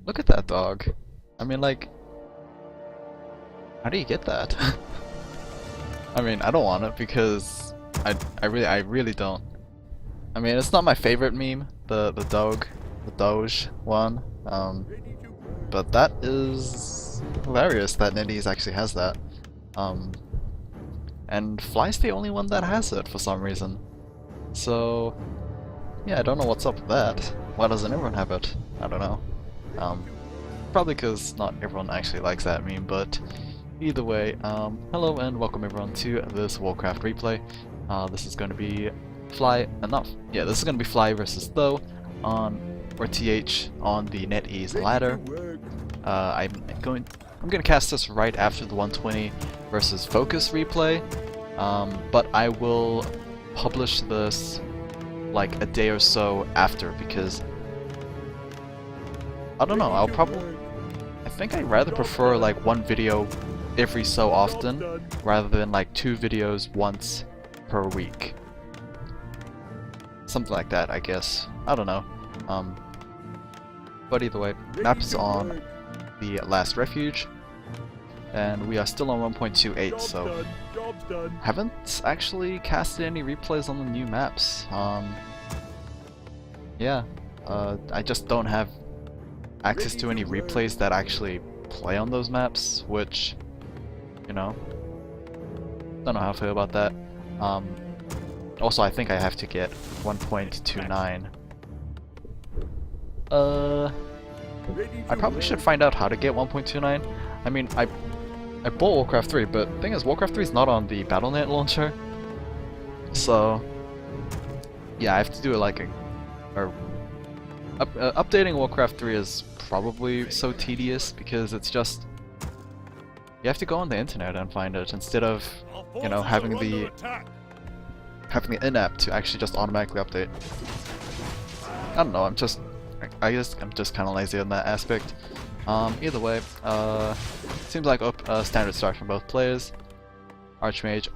Look at that dog. I mean, like, how do you get that? I mean, I don't want it because I really don't. I mean, it's not my favorite meme, the Doge one. But that is hilarious that Netease actually has that. And Fly's the only one that has it for some reason. So yeah, I don't know what's up with that. Why doesn't everyone have it? I don't know. Probably because not everyone actually likes that meme, but either way, hello and welcome everyone to this Warcraft replay. This is going to be this is going to be Fly versus Though or TH on the Netease ladder. I'm going to cast this right after the 120 versus Focus replay, but I will publish this like a day or so after because I don't know. I think I'd rather prefer like one video every so often rather than like 2 videos once per week. Something like that, I guess. I don't know. But either way, map is on the Last Refuge, and we are still on 1.28, so haven't actually casted any replays on the new maps. Yeah, I just don't have access to any replays that actually play on those maps, which, you know, don't know how I feel about that. Also, I think I have to get 1.29. I probably should find out how to get 1.29. I mean, I bought Warcraft 3, but the thing is, Warcraft 3 is not on the Battle.net launcher. So, yeah, I have to do it like updating Warcraft 3 is probably so tedious because it's just, you have to go on the internet and find it instead of, you know, having the in-app to actually just automatically update. I don't know, I guess I'm just kind of lazy on that aspect. Either way, seems like standard start from both players. Archmage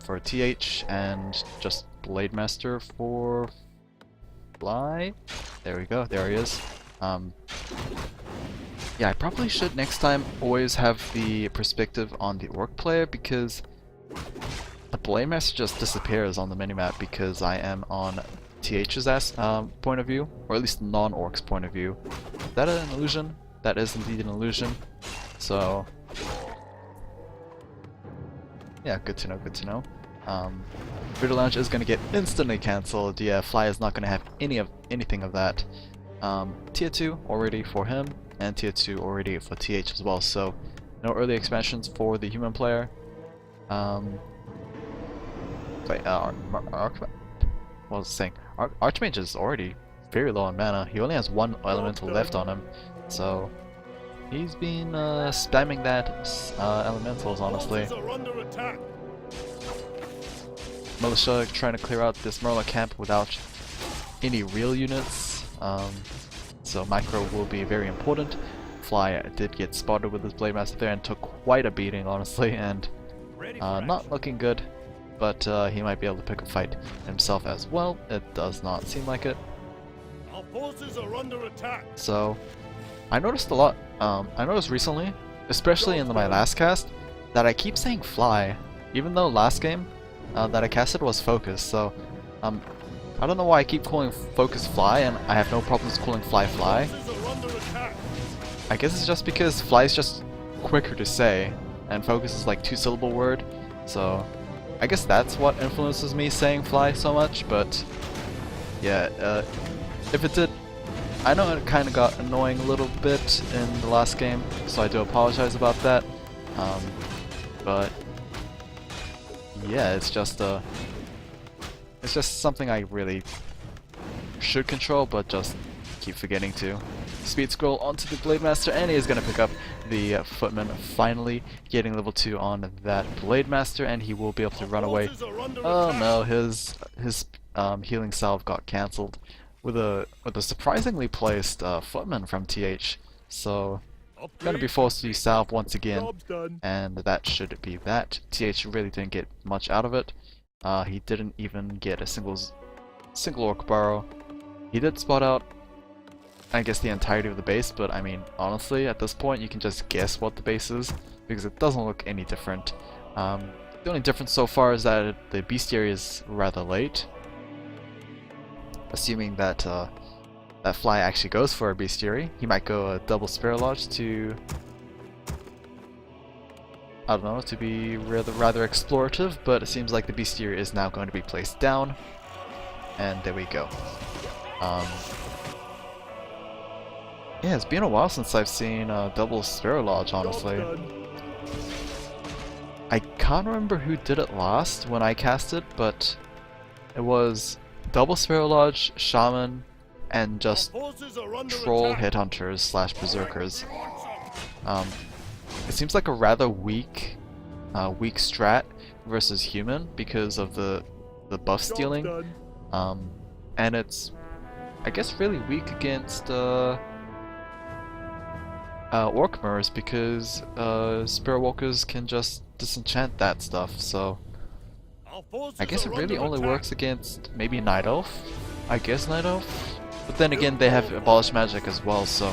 for TH and just Blade Master for Fly. There we go, there he is. Yeah, I probably should next time always have the perspective on the Orc player because the Blade Master just disappears on the minimap because I am on TH's point of view, or at least non-Orc's point of view. Is that an illusion? That is indeed an illusion. So yeah, good to know, good to know. Video Lounge is going to get instantly cancelled. Yeah, Fly is not going to have anything of that. Tier 2 already for him, and Tier 2 already for TH as well, so no early expansions for the human player. Wait, what was I saying? Archmage is already very low on mana. He only has 1 elemental left on him, so he's been spamming that elementals, honestly. Militia trying to clear out this Merla camp without any real units, so micro will be very important. Fly did get spotted with his Blade Master there and took quite a beating, honestly, and not looking good, but he might be able to pick a fight himself as well. It does not seem like it. Our forces are under attack. So I noticed a lot, I noticed recently, especially in my last cast, that I keep saying Fly, even though last game that I casted was Focus, so I don't know why I keep calling Focus Fly and I have no problems calling Fly Fly. I guess it's just because Fly is just quicker to say and Focus is like 2-syllable word, so I guess that's what influences me saying Fly so much. But yeah, if it did, I know it kind of got annoying a little bit in the last game, so I do apologize about that. But yeah, it's just something I really should control, but just keep forgetting to. Speed scroll onto the Blade Master, and he is going to pick up the Footman, finally getting level 2 on that Blade Master, and he will be able to run away. Oh no, his healing salve got cancelled with a surprisingly placed Footman from TH. So gonna be forced to use salve once again, and that should be that. TH really didn't get much out of it. He didn't even get a single orc burrow. He did spot out I guess the entirety of the base, but I mean, honestly, at this point you can just guess what the base is, because it doesn't look any different. The only difference so far is that the bestiary is rather late. Assuming that that Fly actually goes for a bestiary, he might go a double Spirit Lodge to, I don't know, to be rather explorative, but it seems like the bestiary is now going to be placed down, and there we go. Yeah, it's been a while since I've seen a double Spirit Lodge, honestly. I can't remember who did it last when I cast it, but it was double Spirit Lodge, Shaman, and just Troll Headhunters slash Berserkers. It seems like a rather weak strat versus human because of the buff stealing, and it's, I guess, really weak against Orc Mirrors because Spirit Walkers can just disenchant that stuff, so I guess it really only works against maybe Night Elf. I guess Night Elf? But then again, they have Abolished Magic as well, so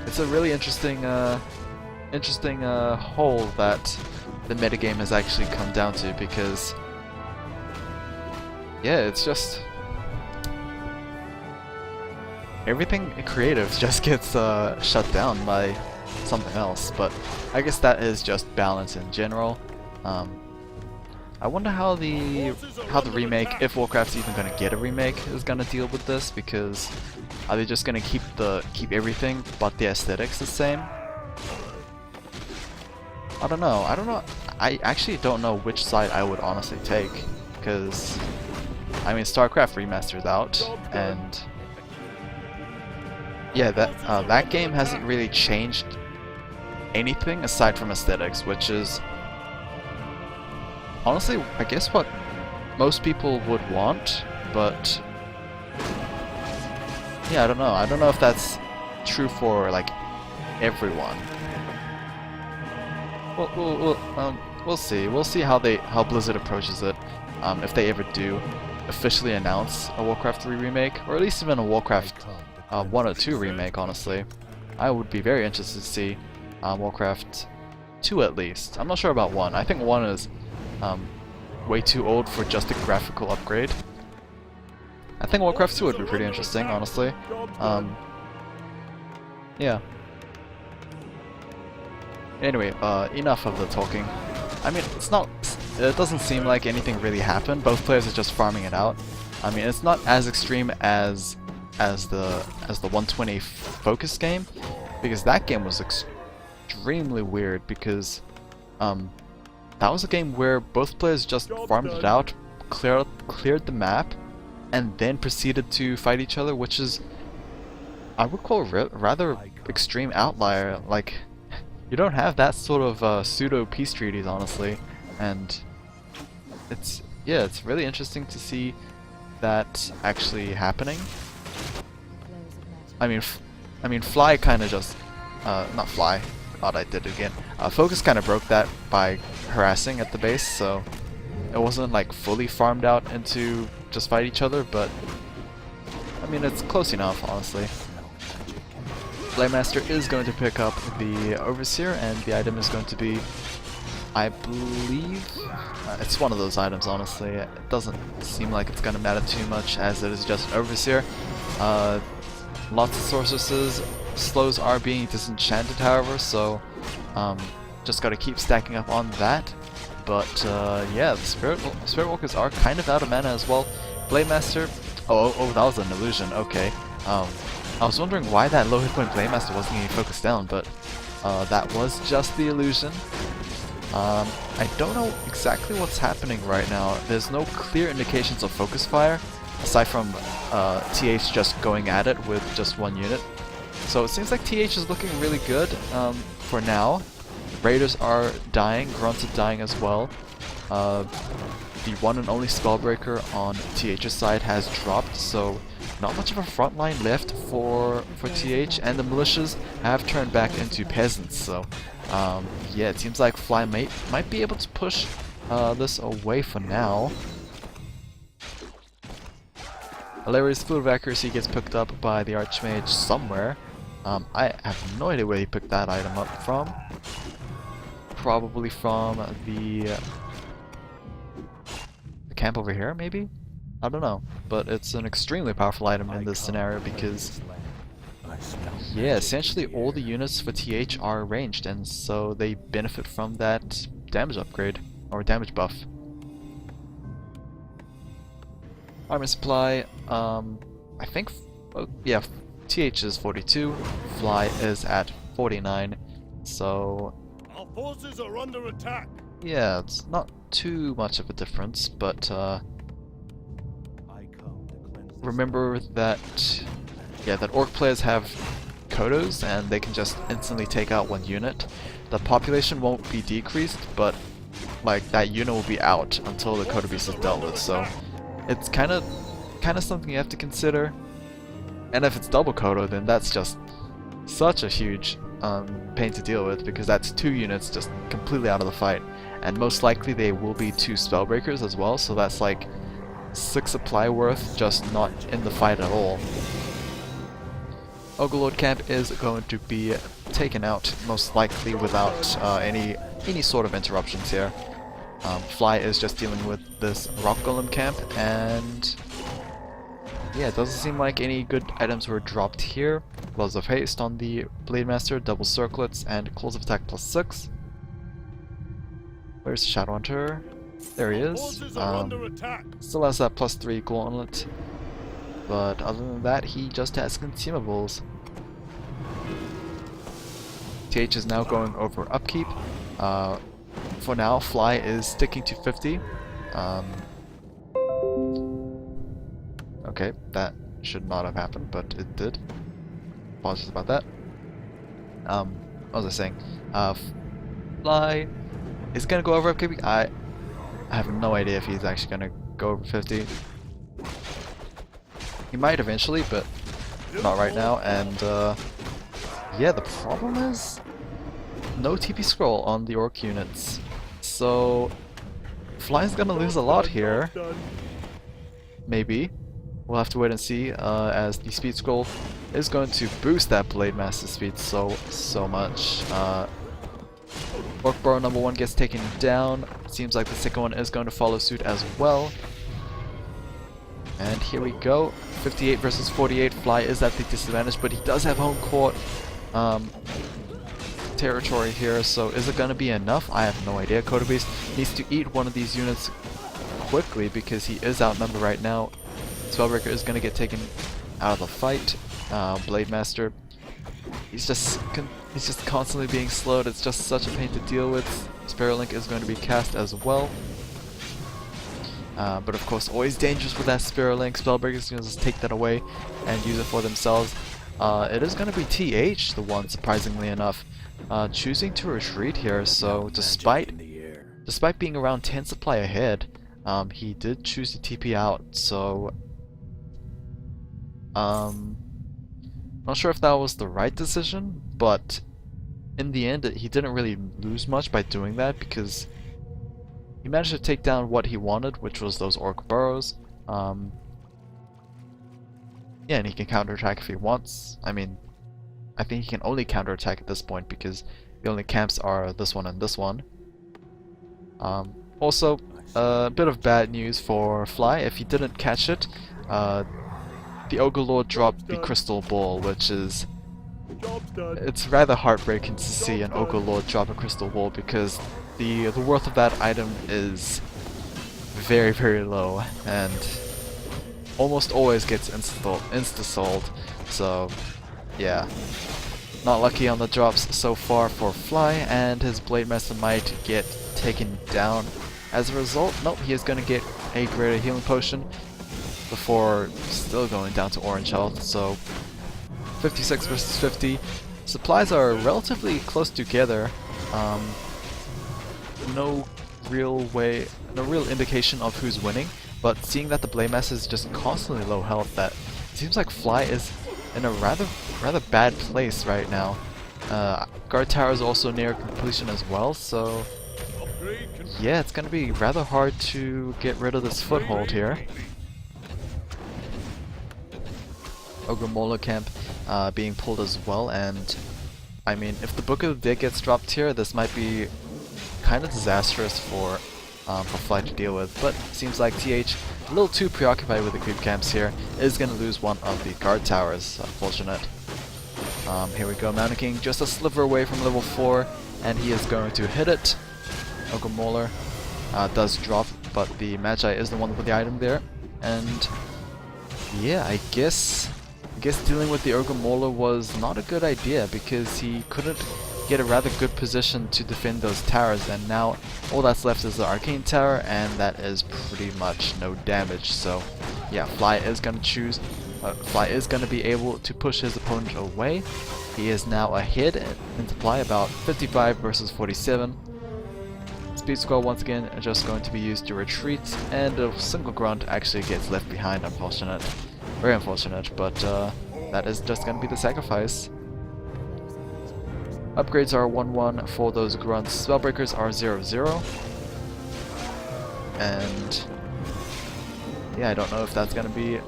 it's a really interesting hole that the metagame has actually come down to, because yeah, it's just everything creative just gets shut down by something else, but I guess that is just balance in general. I wonder how the remake, if Warcraft's even going to get a remake, is going to deal with this, because are they just going to keep everything but the aesthetics the same? I don't know. I actually don't know which side I would honestly take, because I mean, StarCraft Remastered's out, and yeah, that game hasn't really changed anything aside from aesthetics, which is honestly, I guess, what most people would want, but yeah, I don't know. I don't know if that's true for like everyone. We'll see. We'll see how Blizzard approaches it. If they ever do officially announce a Warcraft 3 remake, or at least even a Warcraft 1 or 2 remake, honestly. I would be very interested to see Warcraft 2 at least. I'm not sure about 1. I think 1 is way too old for just a graphical upgrade. I think Warcraft 2 would be pretty interesting, honestly. Yeah. Anyway, enough of the talking. I mean, it doesn't seem like anything really happened. Both players are just farming it out. I mean, it's not as extreme as the 120 focus game, because that game was extremely weird, because that was a game where both players just farmed it out, cleared the map, and then proceeded to fight each other, which is, I would call, a rather extreme outlier. Like, you don't have that sort of pseudo peace treaties, honestly, and it's really interesting to see that actually happening. I mean, Fly kind of just, not Fly. God, I did it again. Focus kind of broke that by harassing at the base, so it wasn't like fully farmed out into just fight each other, but I mean, it's close enough, honestly. Blademaster is going to pick up the Overseer, and the item is going to be, I believe, it's one of those items, honestly. It doesn't seem like it's going to matter too much, as it is just an Overseer. Lots of sorceresses. Slows are being disenchanted, however, so just gotta keep stacking up on that. But yeah, the Spirit Walkers are kind of out of mana as well. Blademaster, oh, that was an illusion. Okay. I was wondering why that low hit point Blademaster wasn't getting focused down, but that was just the illusion. I don't know exactly what's happening right now. There's no clear indications of focus fire, aside from TH just going at it with just one unit. So it seems like TH is looking really good for now. Raiders are dying, Grunts are dying as well. The one and only Spellbreaker on TH's side has dropped, so not much of a front line left for TH, and the militias have turned back into peasants. So yeah, it seems like Fly might be able to push this away for now. Hilarious Food of Accuracy gets picked up by the Archmage somewhere. I have no idea where he picked that item up from. Probably from the camp over here, maybe? I don't know. But it's an extremely powerful item in this scenario because, yeah, essentially all the units for TH are ranged, and so they benefit from that damage upgrade, or damage buff. Armor supply, I think, yeah, TH is 42, Fly is at 49, so Our forces are under attack. yeah, it's not too much of a difference, but remember that, yeah, that Orc players have Kodos and they can just instantly take out one unit. The population won't be decreased, but like that unit will be out until the Kodo beast is dealt with, so it's kind of something you have to consider. And if it's double Kodo, then that's just such a huge pain to deal with, because that's 2 units just completely out of the fight, and most likely they will be 2 Spellbreakers as well, so that's like 6 supply worth just not in the fight at all. Ogre camp is going to be taken out most likely without any sort of interruptions here. Fly is just dealing with this Rock Golem camp, and yeah, it doesn't seem like any good items were dropped here. Gloves of Haste on the Blade Master, double circlets, and Claws of Attack +6. Where's Shadowhunter? There he is. Still has that +3 gauntlet, but other than that, he just has consumables. TH is now going over upkeep. For now, Fly is sticking to 50. Okay, that should not have happened, but it did. Apologies about that. What was I saying? Fly is gonna go over upkeep. I have no idea if he's actually gonna go over 50. He might eventually, but not right now. And yeah, the problem is no TP scroll on the Orc units, so Fly's gonna lose a lot here. Maybe. We'll have to wait and see, as the speed scroll is going to boost that Blade Master speed so much. Orc Burrow number 1 gets taken down. Seems like the second one is going to follow suit as well. And here we go. 58 versus 48. Fly is at the disadvantage, but he does have home court territory here, so is it going to be enough? I have no idea. Kodo Beast needs to eat one of these units quickly because he is outnumbered right now. Spellbreaker is going to get taken out of the fight. Blade Master, he's just constantly being slowed. It's just such a pain to deal with. Spirit Link is going to be cast as well. But of course, always dangerous with that Spirit Link. Spellbreaker is going to just take that away and use it for themselves. It is going to be TH, the one, surprisingly enough, choosing to retreat here. So despite being around 10 supply ahead, he did choose to TP out. So not sure if that was the right decision, but in the end he didn't really lose much by doing that, because he managed to take down what he wanted, which was those Orc Burrows. Yeah, and he can counterattack if he wants. I mean, I think he can only counterattack at this point because the only camps are this one and this one. Also, a bit of bad news for Fly. If he didn't catch it, the Ogre Lord dropped the Crystal Ball, which is... it's rather heartbreaking to see an Ogre Lord drop a Crystal Ball, because the worth of that item is very, very low, and almost always gets insta-sold, so yeah. Not lucky on the drops so far for Fly, and his Blade Master might get taken down as a result. Nope, he is going to get a greater healing potion before still going down to orange health, so 56 versus 50. Supplies are relatively close together. No real indication of who's winning, but seeing that the Blade Master is just constantly low health, that seems like Fly is in a rather bad place right now. Guard Tower is also near completion as well, so yeah, it's gonna be rather hard to get rid of this foothold here. Ogre Mauler camp being pulled as well, and I mean, if the Book of the Dead gets dropped here, this might be kind of disastrous for Fly to deal with, but seems like TH, a little too preoccupied with the creep camps here, is going to lose one of the guard towers. Unfortunate. Here we go, Mountain King just a sliver away from level 4, and he is going to hit it. Ogre Mauler does drop, but the Magi is the one with the item there, and yeah, I guess dealing with the Ogre Mauler was not a good idea because he couldn't get a rather good position to defend those towers, and now all that's left is the Arcane Tower, and that is pretty much no damage. So yeah, Fly is going to be able to push his opponent away. He is now ahead in supply, about 55 versus 47. Speed Scroll once again just going to be used to retreat, and a single grunt actually gets left behind. Unfortunate. Very unfortunate, but that is just going to be the sacrifice. Upgrades are 1-1 for those grunts. Spellbreakers are 0-0. And yeah, I don't know if that's going to be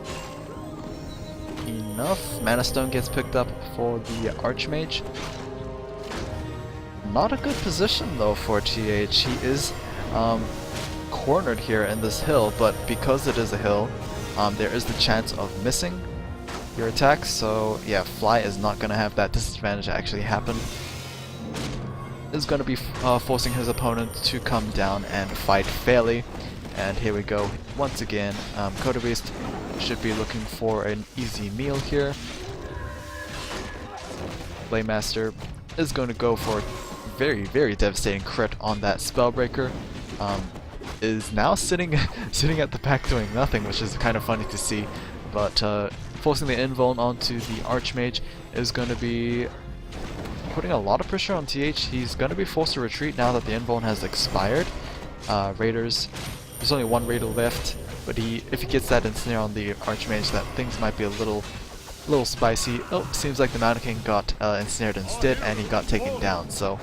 enough. Mana Stone gets picked up for the Archmage. Not a good position though for TH. He is cornered here in this hill, but because it is a hill, there is the chance of missing your attacks, so yeah, Fly is not going to have that disadvantage actually happen. Is going to be forcing his opponent to come down and fight fairly, and here we go once again. Crota Beast should be looking for an easy meal here. Playmaster is going to go for a very, very devastating crit on that Spellbreaker. Is now sitting at the back doing nothing, which is kind of funny to see, but forcing the invuln onto the Archmage is going to be putting a lot of pressure on TH. He's going to be forced to retreat now that the invuln has expired. Raiders, there's only one Raider left, but if he gets that ensnare on the Archmage, that things might be a little spicy. Oh, seems like the Mountain King got ensnared instead, and he got taken down. So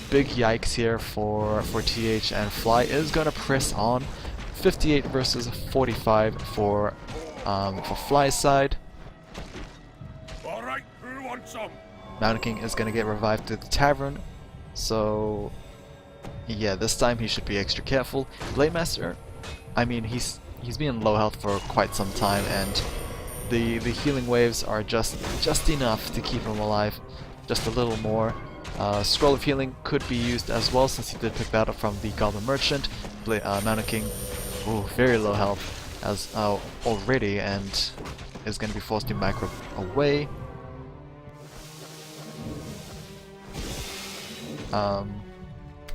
big yikes here for TH, and Fly is going to press on. 58 versus 45 for Fly's side. All right, who wants some? Mountain King is going to get revived to the tavern, so yeah, this time he should be extra careful. Blademaster, I mean, he's been low health for quite some time, and the healing waves are just enough to keep him alive. Just a little more. Scroll of Healing could be used as well, since he did pick that up from the Goblin Merchant. Mountain King, ooh, very low health as already, and is going to be forced to micro away.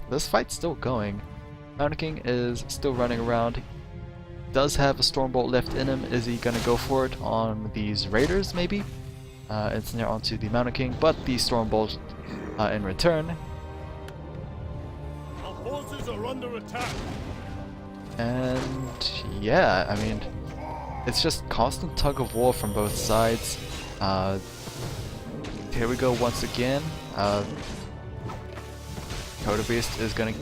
This fight's still going. Mountain King is still running around. Does have a Stormbolt left in him. Is he going to go for it on these Raiders, maybe? It's near onto the Mountain King, but the Stormbolt in return. Our forces are under attack. And yeah, I mean, it's just constant tug of war from both sides. Here we go once again. Crota Beast is going to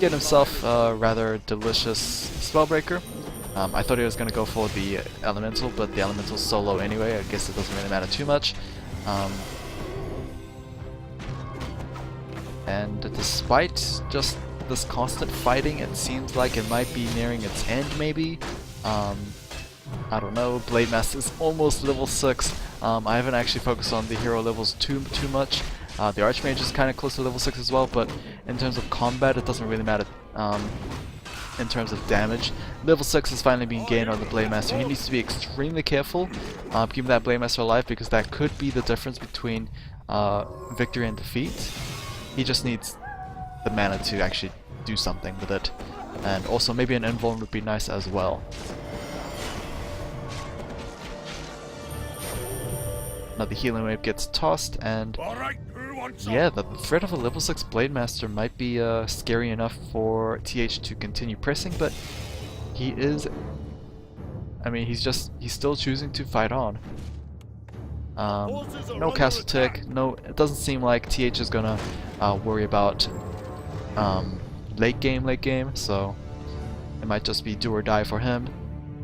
get himself a rather delicious Spellbreaker. I thought he was going to go for the Elemental, but the Elemental's so low anyway, I guess it doesn't really matter too much. And despite just this constant fighting, it seems like it might be nearing its end maybe. I don't know, Blademaster is almost level 6. I haven't actually focused on the hero levels too much. The Archmage is kind of close to level 6 as well, but in terms of combat it doesn't really matter in terms of damage. Level 6 is finally being gained on the Blademaster. He needs to be extremely careful keeping that Blademaster alive, because that could be the difference between victory and defeat. He just needs the mana to actually do something with it. And also maybe an invuln would be nice as well. Now the healing wave gets tossed, and yeah, the threat of a level 6 Blademaster might be scary enough for TH to continue pressing, but he is, I mean, he's still choosing to fight on. No castle tech, no, it doesn't seem like TH is gonna worry about late game, so it might just be do or die for him.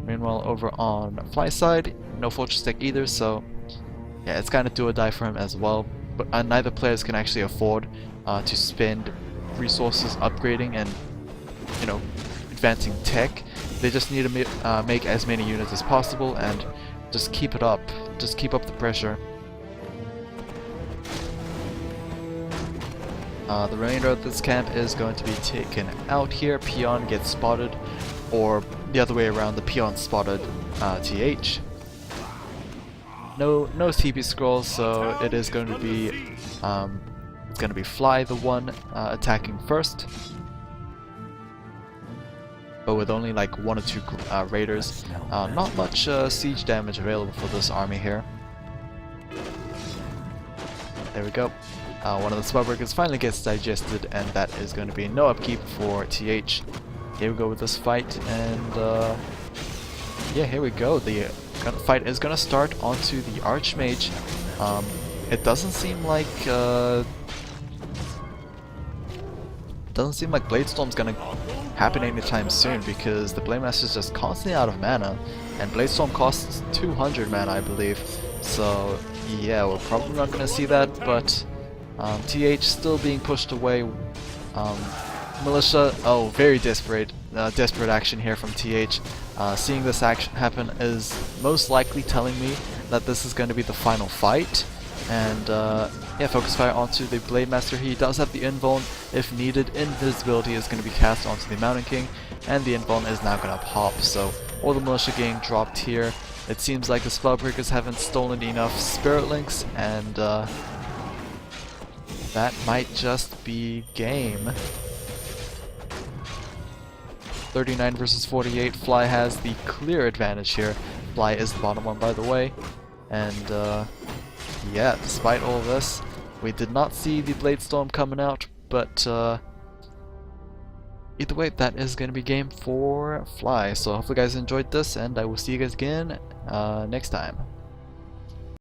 Meanwhile, over on Fly's side, no fortress tech either, so yeah, it's kind of do or die for him as well. But neither players can actually afford to spend resources upgrading and, you know, advancing tech. They just need to make as many units as possible and just keep it up. Just keep up the pressure. The remainder of this camp is going to be taken out here. Peon gets spotted, or the other way around, the peon spotted TH. No TP scrolls, so it is going to be Fly the one attacking first. But with only like 1 or 2 raiders, not much siege damage available for this army here. There we go. One of the spellbreakers finally gets digested, and that is going to be no upkeep for TH. Here we go with this fight, and yeah, here we go. The fight is going to start onto the Archmage. It doesn't seem like Bladestorm's going to happen anytime soon, because the Blademaster is just constantly out of mana, and Bladestorm costs 200 mana, I believe. So yeah, we're probably not going to see that, but TH still being pushed away. Militia, oh, very desperate action here from TH. Seeing this action happen is most likely telling me that this is going to be the final fight. And yeah, focus fire onto the Blademaster. He does have the invuln if needed. Invisibility is going to be cast onto the Mountain King, and the invuln is now going to pop. So all the militia getting dropped here. It seems like the Spellbreakers haven't stolen enough Spirit Links, and that might just be game. 39 versus 48. Fly has the clear advantage here. Fly is the bottom one, by the way. And yeah, despite all this, we did not see the Bladestorm coming out, but either way, that is going to be game for Fly. So hopefully you guys enjoyed this, and I will see you guys again next time.